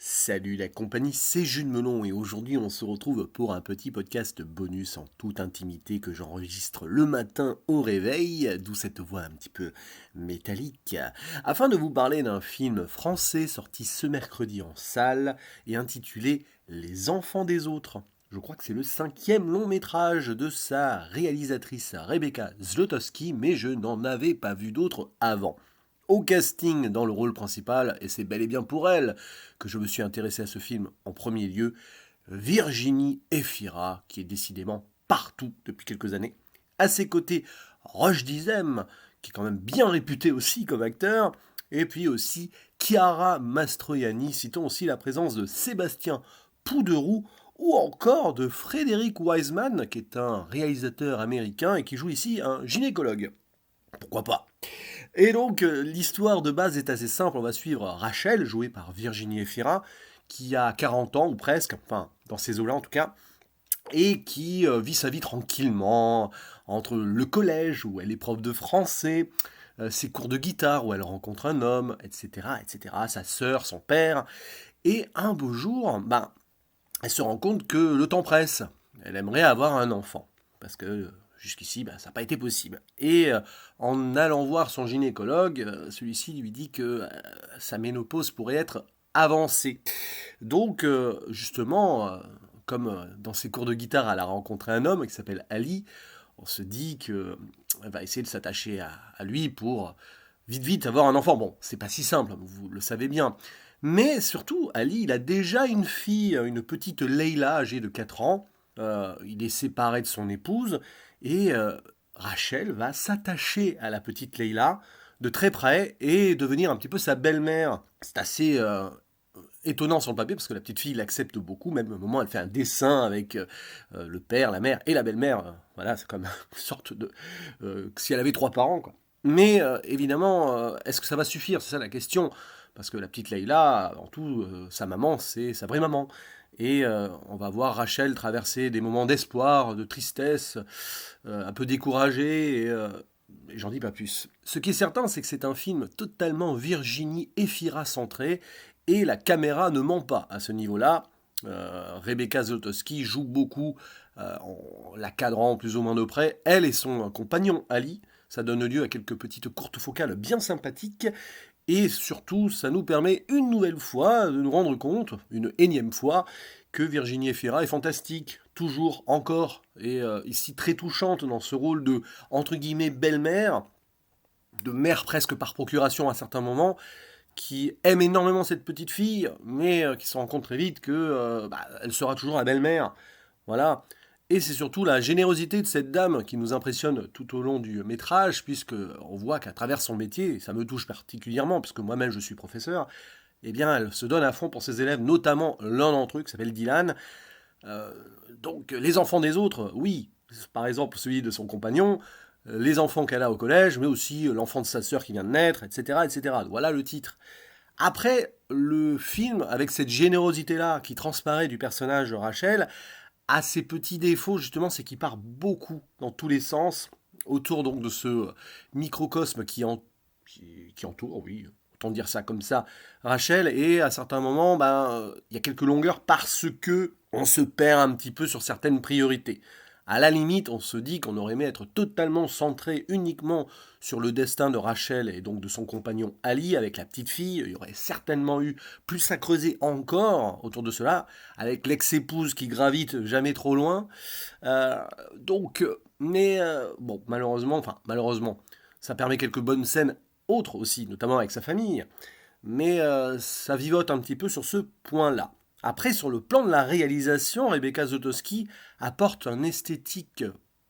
Salut la compagnie, c'est Jules Melon et aujourd'hui on se retrouve pour un petit podcast bonus en toute intimité que j'enregistre le matin au réveil, d'où cette voix un petit peu métallique, afin de vous parler d'un film français sorti ce mercredi en salle et intitulé Les enfants des autres. Je crois que c'est le 5e long métrage de sa réalisatrice Rebecca Zlotowski, mais je n'en avais pas vu d'autres avant. Au casting dans le rôle principal, et c'est bel et bien pour elle que je me suis intéressé à ce film en premier lieu, Virginie Efira, qui est décidément partout depuis quelques années. À ses côtés, Roche Dizem, qui est quand même bien réputé aussi comme acteur, et puis aussi Chiara Mastroianni, citons aussi la présence de Sébastien Pouderoux ou encore de Frédéric Wiseman, qui est un réalisateur américain et qui joue ici un gynécologue. Pourquoi pas? Et donc, l'histoire de base est assez simple. On va suivre Rachel, jouée par Virginie Efira, qui a 40 ans, ou presque, enfin, dans ces eaux-là en tout cas, et qui vit sa vie tranquillement, entre le collège, où elle est prof de français, ses cours de guitare, où elle rencontre un homme, etc., etc., sa sœur, son père. Et un beau jour, elle se rend compte que le temps presse. Elle aimerait avoir un enfant. Parce que jusqu'ici, ça n'a pas été possible. Et en allant voir son gynécologue, celui-ci lui dit que sa ménopause pourrait être avancée. Donc, justement, comme dans ses cours de guitare, elle a rencontré un homme qui s'appelle Ali, on se dit qu'elle va essayer de s'attacher à lui pour vite vite avoir un enfant. Bon, c'est pas si simple, vous le savez bien. Mais surtout, Ali, il a déjà une fille, une petite Leila âgée de 4 ans. Il est séparé de son épouse et Rachel va s'attacher à la petite Leila de très près et devenir un petit peu sa belle-mère. C'est assez étonnant sur le papier parce que la petite fille l'accepte beaucoup, même au moment où elle fait un dessin avec le père, la mère et la belle-mère. Voilà, c'est comme une sorte de... si elle avait 3 parents, quoi. Mais évidemment, est-ce que ça va suffire? C'est ça la question. Parce que la petite Leïla, en tout, sa maman, c'est sa vraie maman. Et on va voir Rachel traverser des moments d'espoir, de tristesse, un peu découragée, et j'en dis pas plus. Ce qui est certain, c'est que c'est un film totalement Virginie Efira centré, et la caméra ne ment pas à ce niveau-là. Rebecca Zlotowski joue beaucoup en la cadrant plus ou moins de près. Elle et son compagnon Ali, ça donne lieu à quelques petites courtes focales bien sympathiques. Et surtout, ça nous permet une nouvelle fois de nous rendre compte, une énième fois, que Virginie Efira est fantastique, toujours, encore, et ici très touchante dans ce rôle de, entre guillemets, belle-mère, de mère presque par procuration à certains moments, qui aime énormément cette petite fille, mais qui se rend compte très vite que elle sera toujours la belle-mère. Voilà. Et c'est surtout la générosité de cette dame qui nous impressionne tout au long du métrage, puisque on voit qu'à travers son métier, et ça me touche particulièrement, puisque moi-même je suis professeur, eh bien elle se donne à fond pour ses élèves, notamment l'un d'entre eux qui s'appelle Dylan. Euh, donc les enfants des autres, oui, par exemple celui de son compagnon, les enfants qu'elle a au collège, mais aussi l'enfant de sa sœur qui vient de naître, etc., etc. Voilà le titre. Après, le film, avec cette générosité-là qui transparaît du personnage de Rachel, a ses petits défauts, justement, c'est qu'il part beaucoup dans tous les sens, autour donc de ce microcosme qui entoure, oui, autant dire ça comme ça, Rachel, et à certains moments, il y a quelques longueurs parce que on se perd un petit peu sur certaines priorités. À la limite, on se dit qu'on aurait aimé être totalement centré uniquement sur le destin de Rachel et donc de son compagnon Ali avec la petite fille. Il y aurait certainement eu plus à creuser encore autour de cela, avec l'ex-épouse qui gravite jamais trop loin. Bon, malheureusement, ça permet quelques bonnes scènes autres aussi, notamment avec sa famille. Mais ça vivote un petit peu sur ce point-là. Après, sur le plan de la réalisation, Rebecca Zlotowski apporte un esthétique,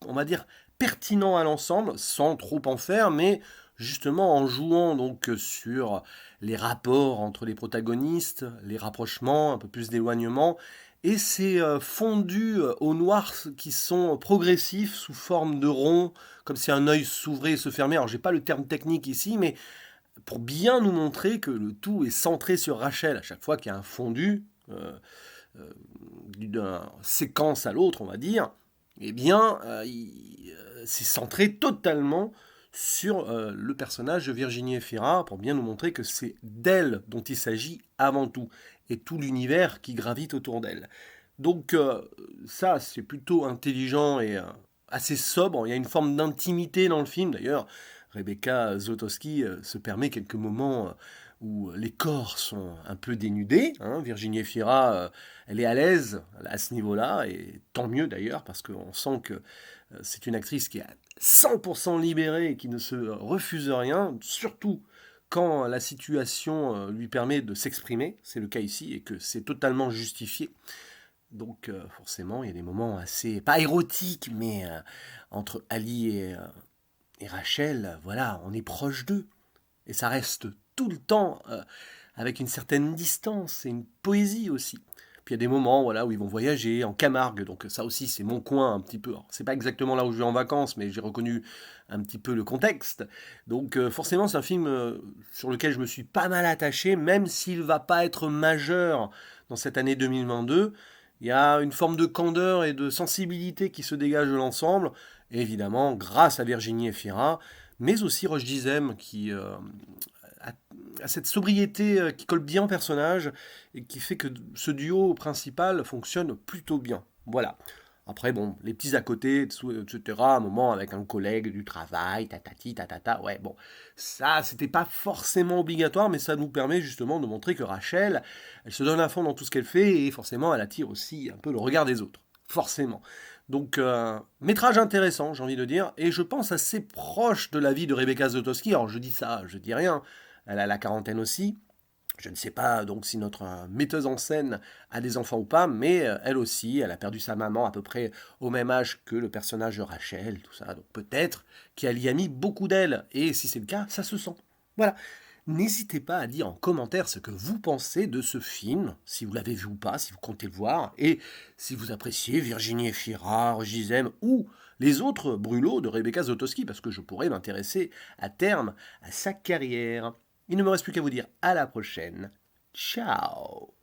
on va dire, pertinent à l'ensemble, sans trop en faire, mais justement en jouant donc sur les rapports entre les protagonistes, les rapprochements, un peu plus d'éloignement, et ces fondus au noir qui sont progressifs sous forme de ronds, comme si un œil s'ouvrait et se fermait. Alors j'ai pas le terme technique ici, mais pour bien nous montrer que le tout est centré sur Rachel. À chaque fois qu'il y a un fondu, d'une séquence à l'autre, on va dire, eh bien, c'est centré totalement sur le personnage de Virginie Efira pour bien nous montrer que c'est d'elle dont il s'agit avant tout. et tout l'univers qui gravite autour d'elle. Donc ça, c'est plutôt intelligent et assez sobre. Il y a une forme d'intimité dans le film. D'ailleurs, Rebecca Zlotowski se permet quelques moments où les corps sont un peu dénudés, hein. Virginie Efira, elle est à l'aise à ce niveau-là, et tant mieux d'ailleurs, parce qu'on sent que c'est une actrice qui est à 100% libérée et qui ne se refuse rien, surtout quand la situation lui permet de s'exprimer. C'est le cas ici, et que c'est totalement justifié. Donc forcément, il y a des moments assez, pas érotiques, mais entre Ali et Rachel, voilà, on est proche d'eux. Et ça reste tout le temps avec une certaine distance et une poésie aussi. Puis il y a des moments voilà, où ils vont voyager en Camargue, donc ça aussi c'est mon coin un petit peu. Alors, c'est pas exactement là où je vais en vacances, mais j'ai reconnu un petit peu le contexte. Donc forcément c'est un film sur lequel je me suis pas mal attaché, même s'il va pas être majeur dans cette année 2022. Il y a une forme de candeur et de sensibilité qui se dégage de l'ensemble, évidemment grâce à Virginie Efira, mais aussi Roche Dizem qui a cette sobriété qui colle bien au personnage et qui fait que ce duo principal fonctionne plutôt bien. Voilà. Après, bon, les petits à côté, etc., un moment avec un collègue du travail, tatati, tatata, ouais, bon, ça, c'était pas forcément obligatoire, mais ça nous permet justement de montrer que Rachel, elle se donne à fond dans tout ce qu'elle fait, et forcément, elle attire aussi un peu le regard des autres. Forcément. Donc, métrage intéressant, j'ai envie de dire, et je pense assez proche de la vie de Rebecca Zlotowski. Alors, je dis ça, je dis rien, elle a la quarantaine aussi. Je ne sais pas donc si notre metteuse en scène a des enfants ou pas, mais elle aussi, elle a perdu sa maman à peu près au même âge que le personnage de Rachel, tout ça. Donc peut-être qu'elle y a mis beaucoup d'elle, et si c'est le cas, ça se sent. Voilà. N'hésitez pas à dire en commentaire ce que vous pensez de ce film, si vous l'avez vu ou pas, si vous comptez le voir, et si vous appréciez Virginie Efira, Gisem ou les autres brûlots de Rebecca Zlotowski, parce que je pourrais m'intéresser à terme à sa carrière. Il ne me reste plus qu'à vous dire à la prochaine. Ciao!